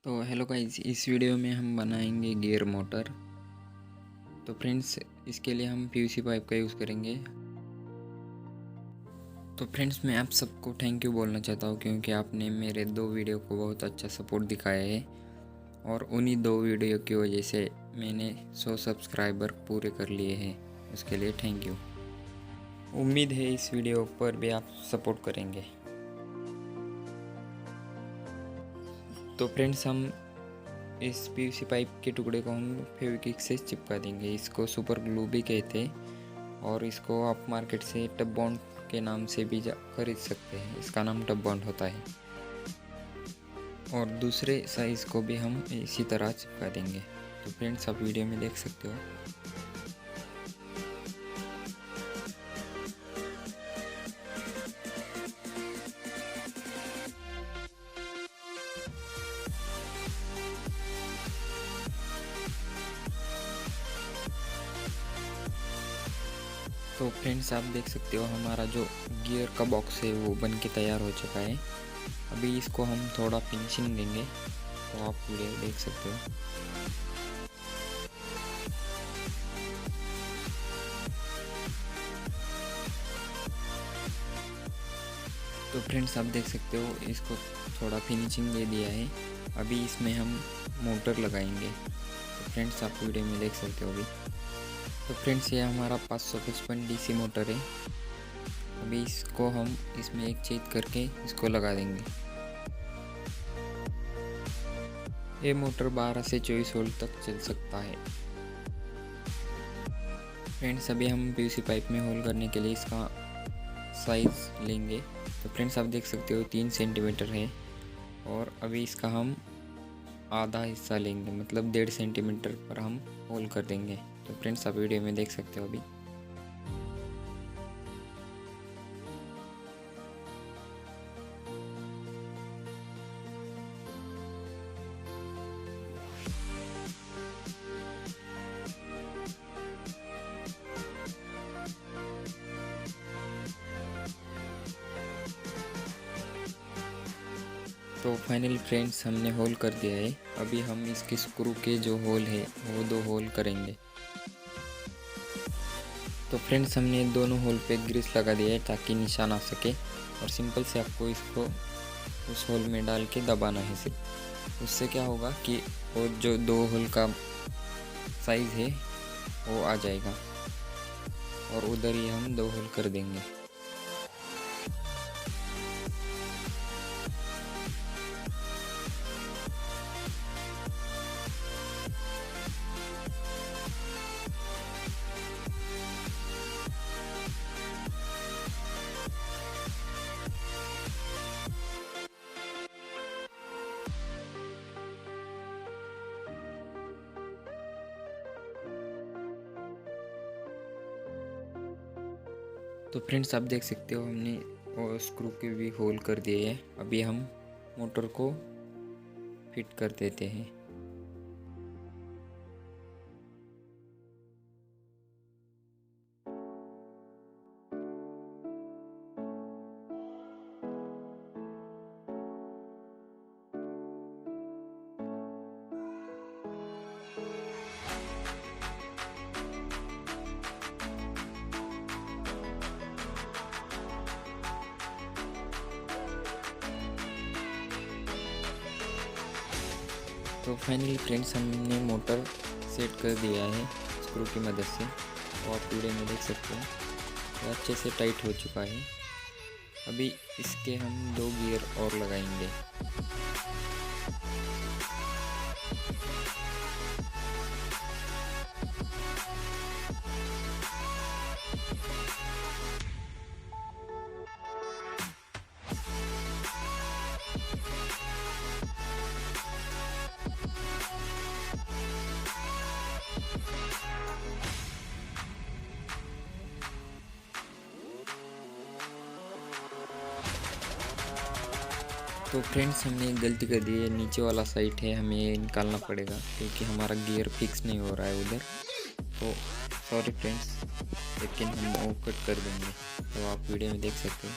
तो hello guys, इस video में हम बनाएंगे गियर मोटर। तो फ्रेंड्स, इसके लिए हम पीवीसी पाइप का यूज़ करेंगे। तो फ्रेंड्स, मैं आप सबको थैंक यू बोलना चाहता हूँ क्योंकि आपने मेरे 2 वीडियो को बहुत अच्छा सपोर्ट दिखाया है और उन्हीं 2 वीडियो की वजह से मैंने 100 सब्सक्राइबर पूरे कर लिए हैं। उसके लिए थैंक यू। उम्मीद है इस वीडियो पर भी आप सपोर्ट करेंगे। तो फ्रेंड्स, हम इस पीवीसी पाइप के टुकड़े को हम फेविक्विक से चिपका देंगे। इसको सुपर ग्लू भी कहते हैं और इसको आप मार्केट से टब बॉन्ड के नाम से भी खरीद सकते हैं। इसका नाम टब बॉन्ड होता है। और दूसरे साइज़ को भी हम इसी तरह चिपका देंगे। तो फ्रेंड्स, आप वीडियो में देख सकते हो। तो फ्रेंड्स, आप देख सकते हो हमारा जो गियर का बॉक्स है वो बन के तैयार हो चुका है। अभी इसको हम थोड़ा फिनिशिंग देंगे, तो आप वीडियो देख सकते हो। तो फ्रेंड्स, आप देख सकते हो इसको थोड़ा फिनिशिंग दे दिया है। अभी इसमें हम मोटर लगाएंगे। तो फ्रेंड्स, आप वीडियो में देख सकते हो अभी। तो फ्रेंड्स, ये हमारा 555 डीसी मोटर है। अभी इसको हम इसमें एक छेद करके इसको लगा देंगे। ये मोटर 12 से 24 वोल्ट तक चल सकता है। फ्रेंड्स, अभी हम पीवीसी पाइप में होल करने के लिए इसका साइज़ लेंगे। तो फ्रेंड्स, आप देख सकते हो 3 सेंटीमीटर है और अभी इसका हम आधा हिस्सा लेंगे, मतलब 1.5 सेंटीमीटर पर हम होल कर देंगे। तो फ्रेंड्स, आप वीडियो में देख सकते हो अभी। तो फाइनली फ्रेंड्स, हमने होल कर दिया है। अभी हम इसके स्क्रू के जो होल है वो 2 होल करेंगे। तो फ्रेंड्स, हमने दोनों होल पे ग्रीस लगा दिया है ताकि निशान आ सके और सिंपल से आपको इसको उस होल में डाल के दबाना है सिर्फ। उससे क्या होगा कि वो जो 2 होल का साइज़ है वो आ जाएगा और उधर ही हम 2 होल कर देंगे। तो फ्रेंड्स, आप देख सकते हो हमने स्क्रू के भी होल कर दिए हैं। अभी हम मोटर को फिट कर देते हैं। तो फाइनली फ्रेंड्स, हमने मोटर सेट कर दिया है स्क्रू की मदद से। तो आप वीडियो में देख सकते हैं तो अच्छे से टाइट हो चुका है। अभी इसके हम 2 गियर और लगाएंगे। तो फ्रेंड्स, हमने एक गलती कर दी है। नीचे वाला साइड है, हमें ये निकालना पड़ेगा क्योंकि हमारा गियर फिक्स नहीं हो रहा है उधर। तो सॉरी फ्रेंड्स, लेकिन हम वो कट कर देंगे। तो आप वीडियो में देख सकते हो।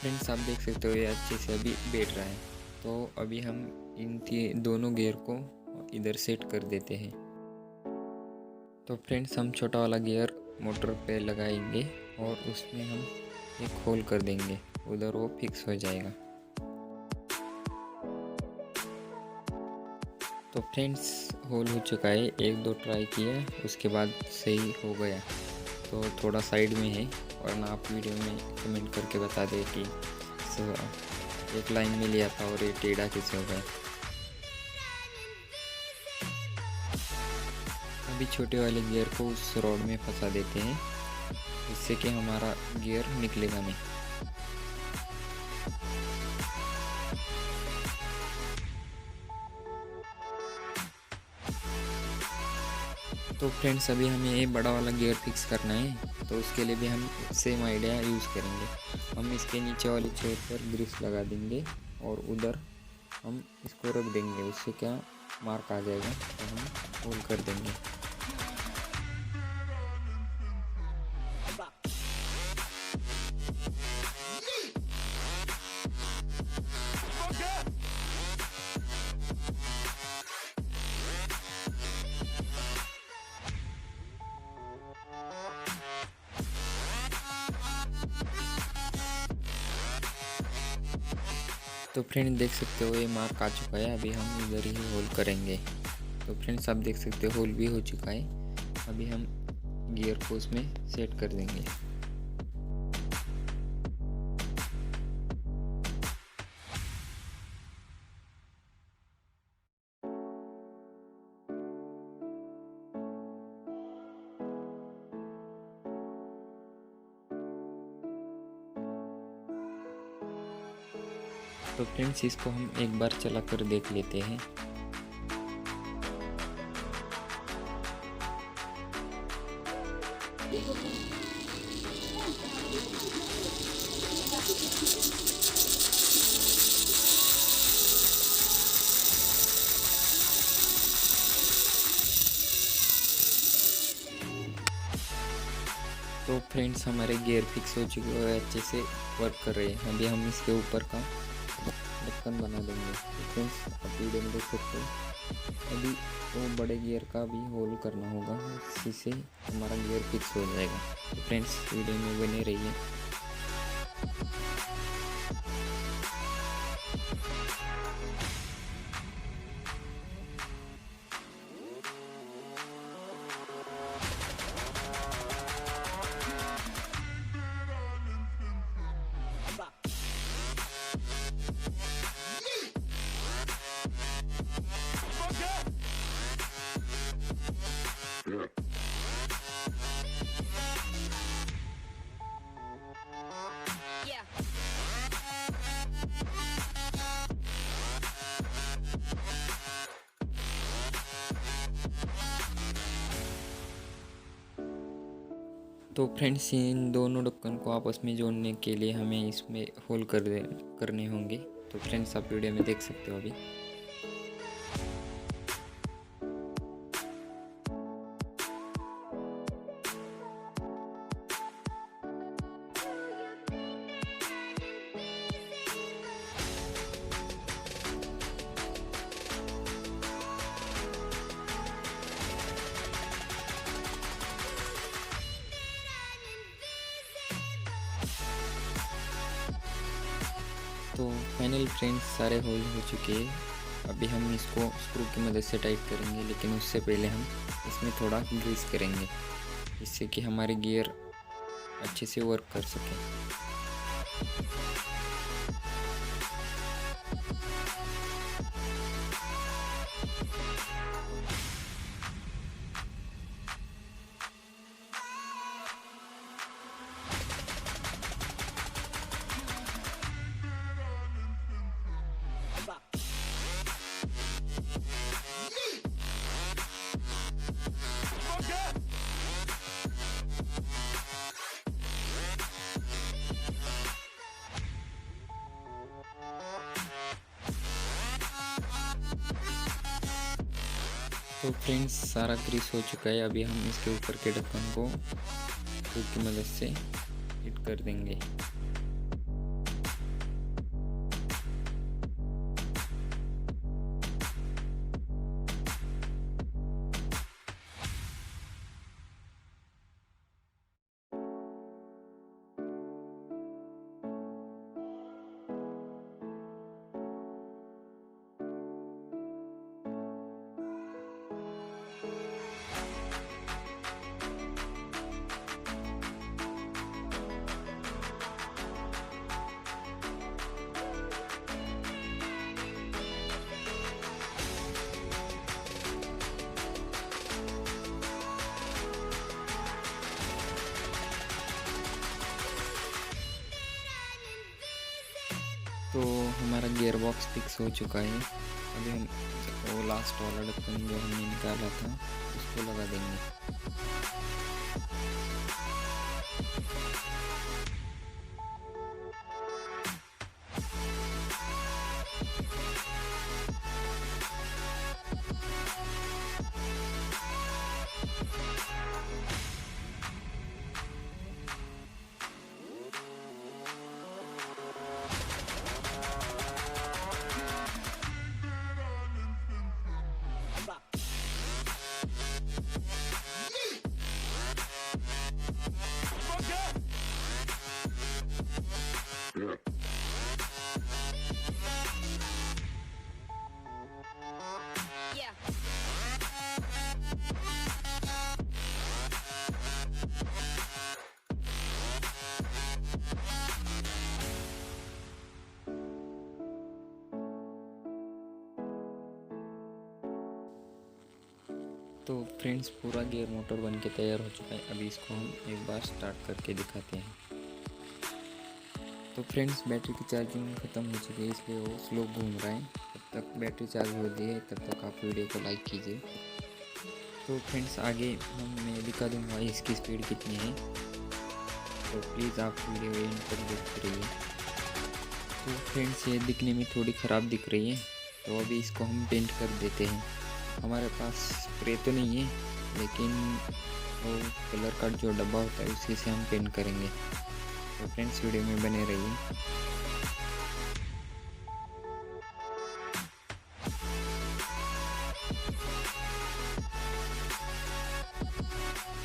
फ्रेंड्स आप देख सकते हो ये अच्छे से अभी बैठ रहा है। तो अभी हम इन दोनों गियर को इधर सेट कर देते हैं। तो फ्रेंड्स हम छोटा वाला गियर मोटर पे लगाएंगे और उसमें हम एक होल कर देंगे, उधर वो फिक्स हो जाएगा। तो फ्रेंड्स होल हो चुका है, एक दो ट्राई किया उसके बाद सही हो गया। तो थोड़ा साइड में है, वरना आप वीडियो में कमेंट करके बता दें कि एक लाइन में लिया था और ये टेढ़ा कैसे हो गया। अभी छोटे वाले गियर को उस रॉड में फंसा देते हैं, जिससे कि हमारा गियर निकलेगा नहीं। तो फ्रेंड्स अभी हमें ये बड़ा वाला गियर फिक्स करना है, तो उसके लिए भी हम सेम आइडिया यूज़ करेंगे। हम इसके नीचे वाली छोर पर ग्रीस लगा देंगे और उधर हम इसको रख देंगे, उससे क्या मार्क आ जाएगा, तो हम होल कर देंगे। तो फ्रेंड देख सकते हो ये मार्क आ चुका है, अभी हम इधर ही होल करेंगे। तो फ्रेंड्स आप देख सकते हो होल भी हो चुका है, अभी हम गियर को उसमें सेट कर देंगे। तो फ्रेंड्स इसको हम एक बार चला कर देख लेते हैं। तो फ्रेंड्स हमारे गियर फिक्स हो चुके हैं, अच्छे से वर्क कर रहे हैं। अभी हम इसके ऊपर का ढक्कन बना देंगे। तो फ्रेंड्स आप वीडियो में देख सकते हो, अभी वो बड़े गियर का भी होल करना होगा, इसी से हमारा गियर फिक्स हो जाएगा। तो फ्रेंड्स वीडियो में बने रहिए। तो फ्रेंड्स इन दोनों ढक्कन को आपस में जोड़ने के लिए हमें इसमें होल करने होंगे। तो फ्रेंड्स आप वीडियो में देख सकते हो अभी। तो फाइनल फ्रेंड्स सारे होल हो चुके हैं। अभी हम इसको स्क्रू की मदद से टाइट करेंगे, लेकिन उससे पहले हम इसमें थोड़ा ग्रीस करेंगे, जिससे कि हमारे गियर अच्छे से वर्क कर सकें। तो फ्रेंड्स सारा ग्रीस हो चुका है, अभी हम इसके ऊपर के ढक्कन को स्क्रू की मदद से हिट कर देंगे। तो हमारा गियर बॉक्स फिक्स हो चुका है। अभी हम वो लास्ट वाला ढक्कन जो हमने निकाला था उसको लगा देंगे। तो फ्रेंड्स पूरा गियर मोटर बन के तैयार हो चुका है। अभी इसको हम एक बार स्टार्ट करके दिखाते हैं। तो फ्रेंड्स बैटरी की चार्जिंग ख़त्म हो चुकी है, इसलिए वो स्लो घूम रहा है। तब तक बैटरी चार्ज हो रही है, तब तक आप वीडियो को लाइक कीजिए। तो फ्रेंड्स आगे मैं दिखा दूँगा इसकी स्पीड कितनी है, तो प्लीज़ आप वीडियो एंड तक देखते रहिए। तो फ्रेंड्स ये दिखने में थोड़ी ख़राब दिख रही है, तो अभी इसको हम पेंट कर देते हैं। हमारे पास स्प्रे तो नहीं है, लेकिन वो कलर का जो डब्बा होता है उसी से हम पेंट करेंगे। तो फ्रेंड्स वीडियो में बने रहिए।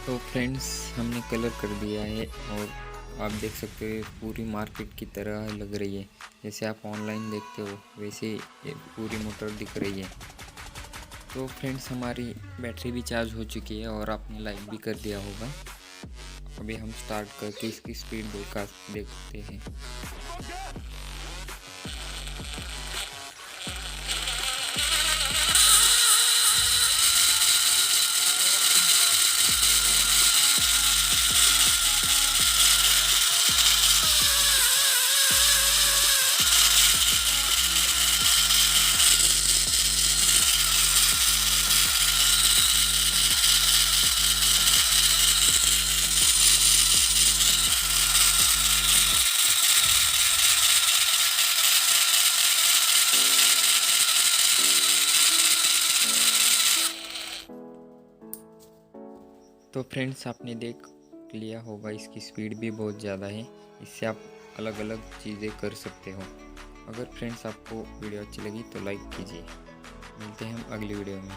तो फ्रेंड्स हमने कलर कर दिया है और आप देख सकते हो पूरी मार्केट की तरह लग रही है। जैसे आप ऑनलाइन देखते हो वैसे ये पूरी मोटर दिख रही है। तो फ्रेंड्स हमारी बैटरी भी चार्ज हो चुकी है और आपने लाइक भी कर दिया होगा। अभी हम स्टार्ट करके इसकी स्पीड देखते हैं। तो फ्रेंड्स आपने देख लिया होगा इसकी स्पीड भी बहुत ज़्यादा है। इससे आप अलग अलग चीज़ें कर सकते हो। अगर फ्रेंड्स आपको वीडियो अच्छी लगी तो लाइक कीजिए। मिलते हैं हम अगली वीडियो में।